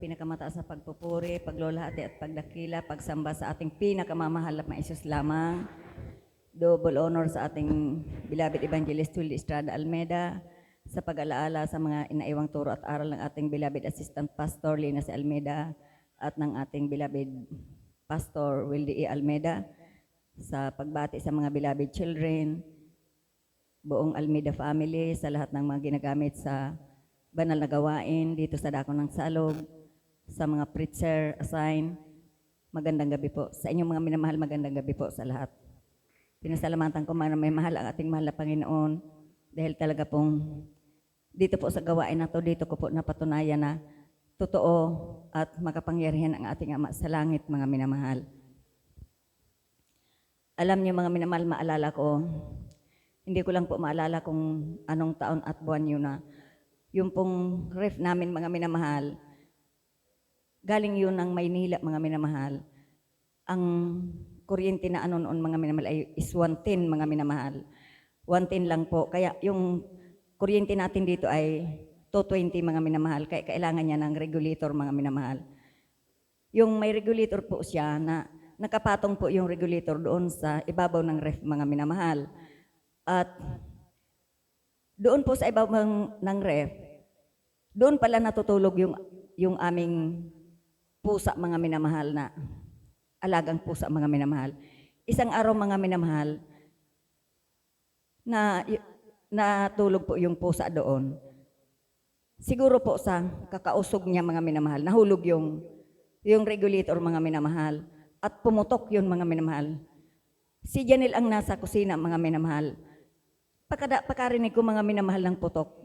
Pinakamataas na pagpupuri, paglulahati at pagdakila, pagsamba sa ating pinakamamahal na Isus lamang. Double honor sa ating beloved Evangelist Willie Estrada Almeida sa pag-alaala sa mga inaiwang turo at aral ng ating beloved Assistant Pastor Lina C. Almeida at ng ating beloved Pastor Willie E. Almeida sa pagbati sa mga beloved children, buong Almeida family, sa lahat ng mga ginagamit sa banal na gawain dito sa Dako ng Salog, sa mga preacher, assign, magandang gabi po. Sa inyong mga minamahal, magandang gabi po sa lahat. Pinasalamatan ko mga may mahal ang ating mahal na Panginoon dahil talaga pong dito po sa gawain na to, dito ko po napatunayan na totoo at makapangyarihan ang ating Ama sa langit, mga minamahal. Alam niyo mga minamahal, maalala ko, hindi ko lang po maalala kung anong taon at buwan yun na yung pong ref namin mga minamahal, galing yun ng Maynila mga minamahal. Ang kuryente na noon mga minamahal ay is 110 mga minamahal. 110 lang po. Kaya yung kuryente natin dito ay 220 mga minamahal. Kaya kailangan niya ng regulator mga minamahal. Yung may regulator po siya na nakapatong po yung regulator doon sa ibabaw ng ref mga minamahal. At doon po sa ibabaw ng ref, doon pala natutulog yung aming pusa mga minamahal na alagang pusa mga minamahal. Isang araw mga minamahal na natulog po yung pusa doon. Siguro po sa kakausog niya mga minamahal, nahulog yung regulator mga minamahal at pumutok yun mga minamahal. Si Janelle ang nasa kusina mga minamahal. Pakarinig ko mga minamahal ng putok.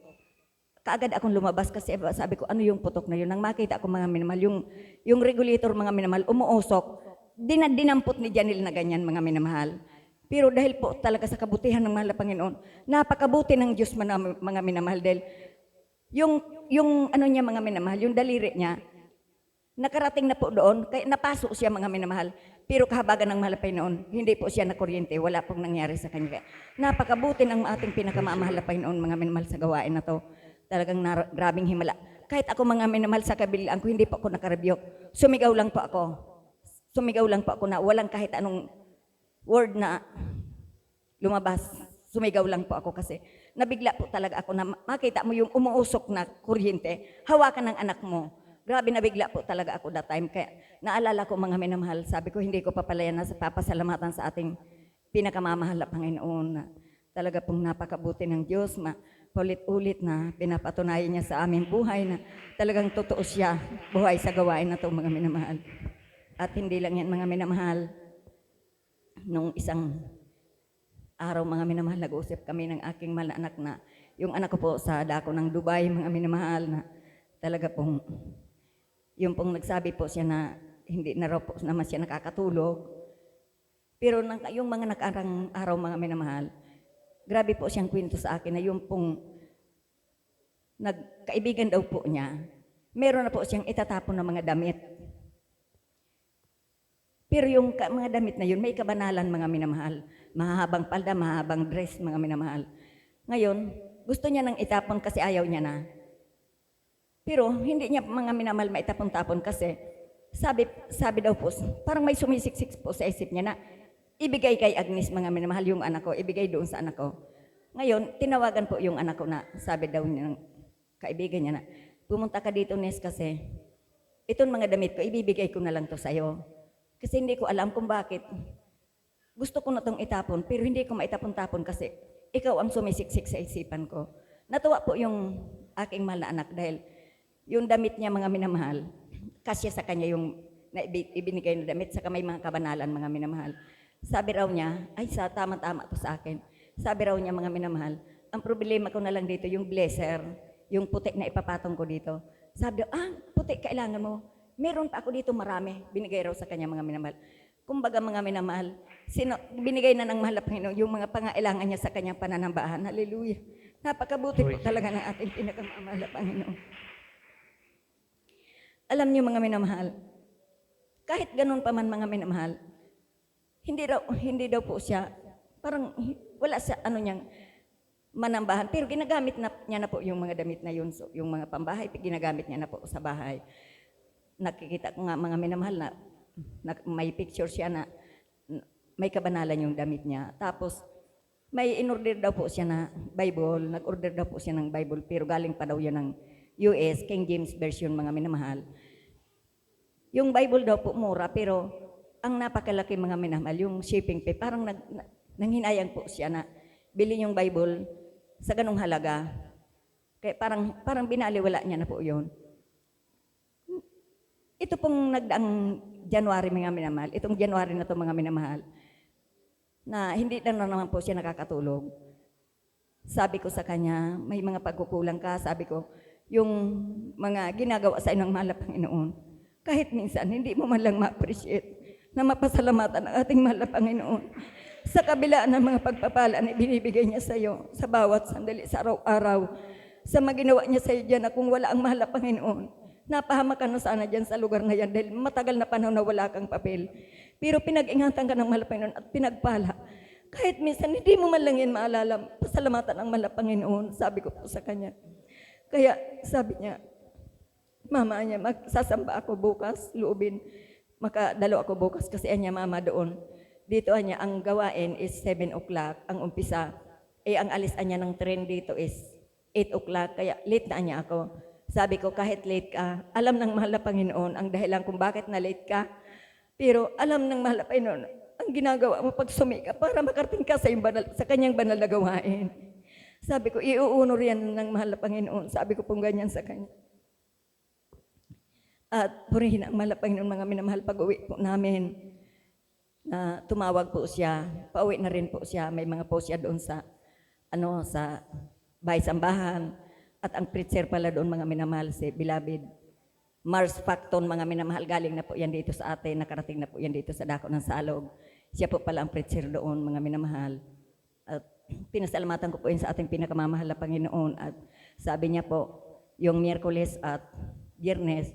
Kaagad akong lumabas kasi sabi ko, ano yung putok na yun? Nang makita ko mga minamahal, yung regulator mga minamahal, umuusok, dinampot ni Janelle na ganyan mga minamahal. Pero dahil po talaga sa kabutihan ng mahal na Panginoon, napakabuti ng Diyos mga minamahal dahil yung ano niya mga minamahal, yung daliri niya, nakarating na po doon, kaya napasok siya mga minamahal. Pero kahabagan ng mahal na Panginoon, hindi po siya nakuryente, wala pong nangyari sa kanya. Kaya napakabuti ng ating pinakamamahal na Panginoon mga minamahal sa gawain na to. Talagang grabing himala. Kahit ako mga minamahal sa kabilaan ko, hindi po ako nakarebyok. Sumigaw lang po ako. Sumigaw lang po ako na walang kahit anong word na lumabas. Sumigaw lang po ako kasi nabigla po talaga ako na makita mo yung umuusok na kuryente, hawakan ng anak mo. Grabe, nabigla po talaga ako that time. Kaya naalala ko mga minamahal, sabi ko hindi ko papalayan na sa papasalamatan sa ating pinakamamahal na Panginoon na talaga pong napakabuti ng Diyos, paulit-ulit na pinapatunayan niya sa aming buhay na talagang totoo siya buhay sa gawain na ito mga minamahal. At hindi lang yan mga minamahal. Nung isang araw mga minamahal, nag-uusap kami ng aking mahal na anak na yung anak ko po sa dako ng Dubai mga minamahal na talaga pong yung pong nagsabi po siya na hindi na raw po naman siya nakakatulog. Pero yung mga nakarang araw mga minamahal, grabe po siyang kwento sa akin na yung pong nagkaibigan daw po niya, meron na po siyang itatapon ng mga damit. Pero yung mga damit na yun, may kabanalan mga minamahal. Mahahabang palda, mahahabang dress mga minamahal. Ngayon, gusto niya nang itapon kasi ayaw niya na. Pero hindi niya mga minamahal maitapon-tapon kasi sabi daw po, parang may sumisiksik po sa isip niya na ibigay kay Agnes mga minamahal yung anak ko, ibigay doon sa anak ko. Ngayon, tinawagan po yung anak ko na sabi daw ng kaibigan niya na, pumunta ka dito Nes kasi itong mga damit ko, ibibigay ko na lang to sa'yo. Kasi hindi ko alam kung bakit. Gusto ko na itong itapon, pero hindi ko maitapon-tapon kasi ikaw ang sumisiksik sa isipan ko. Natuwa po yung aking mahal na anak dahil yung damit niya mga minamahal, kasya sa kanya yung ibinigay na damit sa may mga kabanalan mga minamahal. Sabi raw niya, ay tama-tama to sa akin. Sabi raw niya mga minamahal, ang problema ko na lang dito yung blazer, yung puti na ipapatong ko dito. Sabi daw, puti kailangan mo. Meron pa ako dito marami. Binigay raw sa kanya mga minamahal. Kumbaga mga minamahal, binigay na ng mahal na Panginoon yung mga pangailangan niya sa kanyang pananambahan. Hallelujah. Napakabuti po talaga ng ating pinakamamahal na Panginoon. Alam niyo mga minamahal, kahit ganun pa man mga minamahal, hindi daw po siya, parang wala sa niyang manambahan. Pero ginagamit niya na po yung mga damit na yun. So, yung mga pambahay, ginagamit niya na po sa bahay. nakikita ko nga mga minamahal na may picture siya na may kabanalan yung damit niya. Tapos, may in-order daw po siya na Bible, nag-order daw po siya ng Bible, pero galing pa daw yun ng US, King James Version, mga minamahal. Yung Bible daw po mura, pero ang napakalaki mga minamahal, yung shipping fee, parang nanghinayang po siya na bili yung Bible sa ganung halaga. Kaya parang binaliwala niya na po yun. Ito pong nagdaang January mga minamahal, itong January na to mga minamahal, na hindi na naman po siya nakakatulog. Sabi ko sa kanya, may mga pagkukulang ka, sabi ko, yung mga ginagawa sa inong mahal na Panginoon, kahit minsan hindi mo man lang ma-appreciate na mapasalamatan ang ating mahal na Panginoon sa kabila ng mga pagpapala na binibigay niya sa iyo sa bawat sandali, sa araw-araw, sa maginawa niya sa iyo dyan na kung wala ang mahal na Panginoon, napahamak ka na sana dyan sa lugar na yan dahil matagal na panahon na wala kang papel. Pero pinag-ingatan ka ng mahal na Panginoon at pinagpala. Kahit minsan hindi mo man lang yan maalala, pasalamatan ang mahal na Panginoon, sabi ko po sa kanya. Kaya sabi niya, mama niya, magsasamba ako bukas, loobin, makadalo ako bukas kasi niya mama doon. Dito niya, ang gawain is 7 o'clock, ang umpisa. Ang alis niya ng train dito is 8 o'clock, kaya late na niya ako. Sabi ko, kahit late ka, alam ng mahal na Panginoon ang dahilan kung bakit na late ka. Pero alam ng mahal na Panginoon ang ginagawa mo pag sumika para makarating ka sa kanyang banal na gawain. Sabi ko, iuunor yan ng mahal na Panginoon. Sabi ko pong ganyan sa kanya. At purihin ang mahal na Panginoon, mga minamahal, pag-uwi po namin. Na tumawag po siya, pauwi na rin po siya. May mga po siya doon sa bahay-sambahan. At ang preacher pala doon, mga minamahal, si Beloved Mars Facton, mga minamahal, galing na po yan dito sa atin, nakarating na po yan dito sa Dako ng Salog. Siya po pala ang preacher doon, mga minamahal. At pinasalamatan ko po yun sa ating pinakamamahal na Panginoon. At sabi niya po, yung Miyerkules at Biyernes,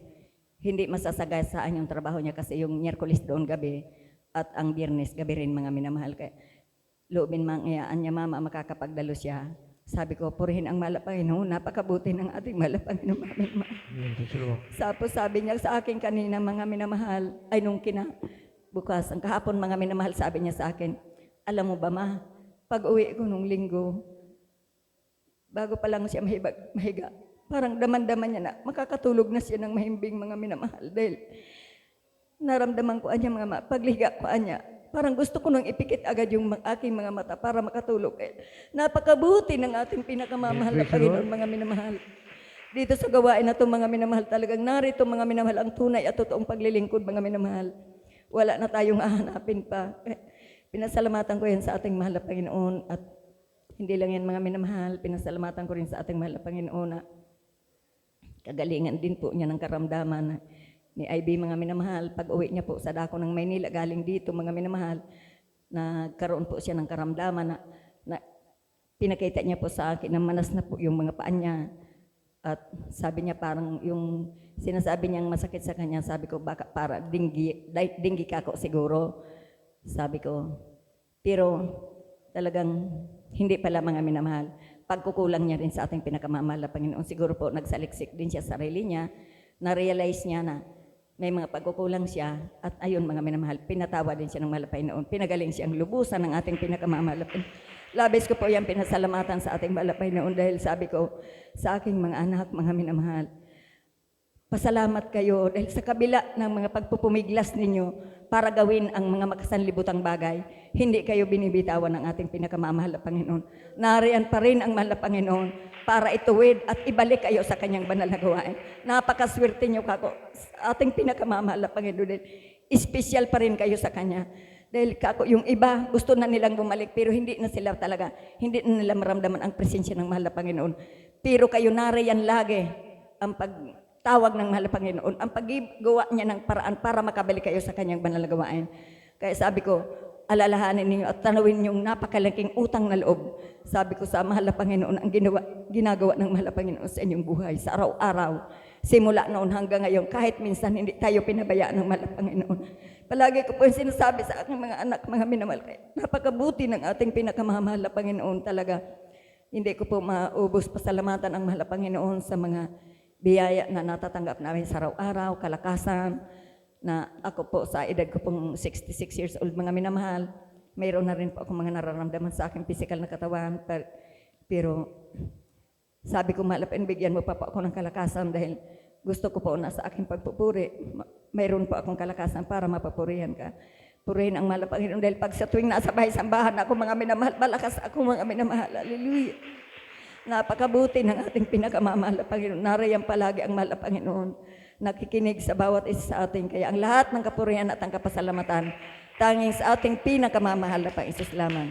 hindi masasagasaan yung trabaho niya kasi yung Miyerkules doon gabi at ang Biyernes gabi rin, mga minamahal. Kaya loobin mangayaan niya, mama, makakapagdalo siya. Sabi ko, purihin ang mahal na Panginoon, napakabuti ng ating mahal na Panginoon. Tapos sabi niya sa akin kanina, mga minamahal, ay nung bukas, ang kahapon, mga minamahal, sabi niya sa akin, alam mo ba ma, pag uwi ko nung linggo, bago pa lang siya mahiga, parang daman-daman niya na, makakatulog na siya ng mahimbing, mga minamahal, dahil naramdaman ko niya, mga pagliga ko niya, parang gusto ko nang ipikit agad yung aking mga mata para makatulog. Napakabuti ng ating pinakamamahal na Panginoon, mga minamahal. Dito sa gawain na ito, mga minamahal, talagang narito, mga minamahal, ang tunay at totoong paglilingkod, mga minamahal. Wala na tayong hahanapin pa. Pinasalamatan ko yan sa ating mahal na Panginoon. At hindi lang yan, mga minamahal, pinasalamatan ko rin sa ating mahal na Panginoon na kagalingan din po niya ng karamdaman ni IB, mga minamahal. Pag uwi niya po sa Dako ng Maynila, galing dito, mga minamahal, nagkaroon po siya ng karamdaman na pinakita niya po sa akin na manas na po yung mga paa niya. At sabi niya parang yung sinasabi niyang masakit sa kanya, sabi ko baka para dinggi ka ako siguro. Sabi ko, pero talagang hindi pala, mga minamahal. Pagkukulang niya rin sa ating pinakamamahal na Panginoon. Siguro po nagsaliksik din siya sa sarili niya, na-realize niya na may mga pagkukulang siya, at ayun, mga minamahal, pinatawa din siya ng mahal na Panginoon. Pinagaling siyang lubusan ng ating pinakamamahal na Panginoon. Labis ko po yan pinasalamatan sa ating mahal na Panginoon dahil sabi ko sa aking mga anak, mga minamahal, pasalamat kayo dahil sa kabila ng mga pagpupumiglas ninyo para gawin ang mga makasanlibutang bagay, hindi kayo binibitawan ng ating pinakamamahal na Panginoon. Nariyan pa rin ang mahal na Panginoon para ituwid at ibalik kayo sa kanyang banal na gawain. Napakaswerte nyo kako sa ating pinakamamahal na Panginoon. Espesyal pa rin kayo sa kanya. Dahil kako, yung iba, gusto na nilang bumalik, pero hindi na sila talaga, hindi na nila maramdaman ang presensya ng mahal na Panginoon. Pero kayo nariyan lagi ang pagtawag ng mahal na Panginoon, ang paggawa niya ng paraan para makabalik kayo sa kanyang banal na gawain. Kaya sabi ko, alalahanin ninyo at tanawin yung napakalaking utang na loob. Sabi ko sa mahal na Panginoon, ang ginagawa ng mahal na Panginoon sa inyong buhay, sa araw-araw, simula noon hanggang ngayon, kahit minsan hindi tayo pinabayaan ng mahal na Panginoon. Palagi ko po yung sinasabi sa aking mga anak, mga minamahal, napakabuti ng ating pinakamamahal na Panginoon talaga. Hindi ko po maubos pasalamatan ang mahal na Panginoon sa mga biyaya na natatanggap namin sa araw-araw, kalakasan, na ako po sa edad ko pong 66 years old, mga minamahal, mayroon na rin po ako mga nararamdaman sa aking physical na katawan, pero sabi ko, Malapin, bigyan mo pa po ako ng kalakasan dahil gusto ko po na sa aking pagpupuri, mayroon po akong kalakasan para mapapurihan ka. Purihin ang mahal na Panginoon dahil pag sa tuwing nasa bahay-sambahan ako, mga minamahal, malakas ako, mga minamahal. Hallelujah. Napakabuti ng ating pinakamamahal na Panginoon. Narayan palagi ang mahal na Panginoon. Nakikinig sa bawat isa sa atin. Kaya ang lahat ng kapurihan at ang kapasalamatan, tanging sa ating pinakamamahal na Panginoon lamang.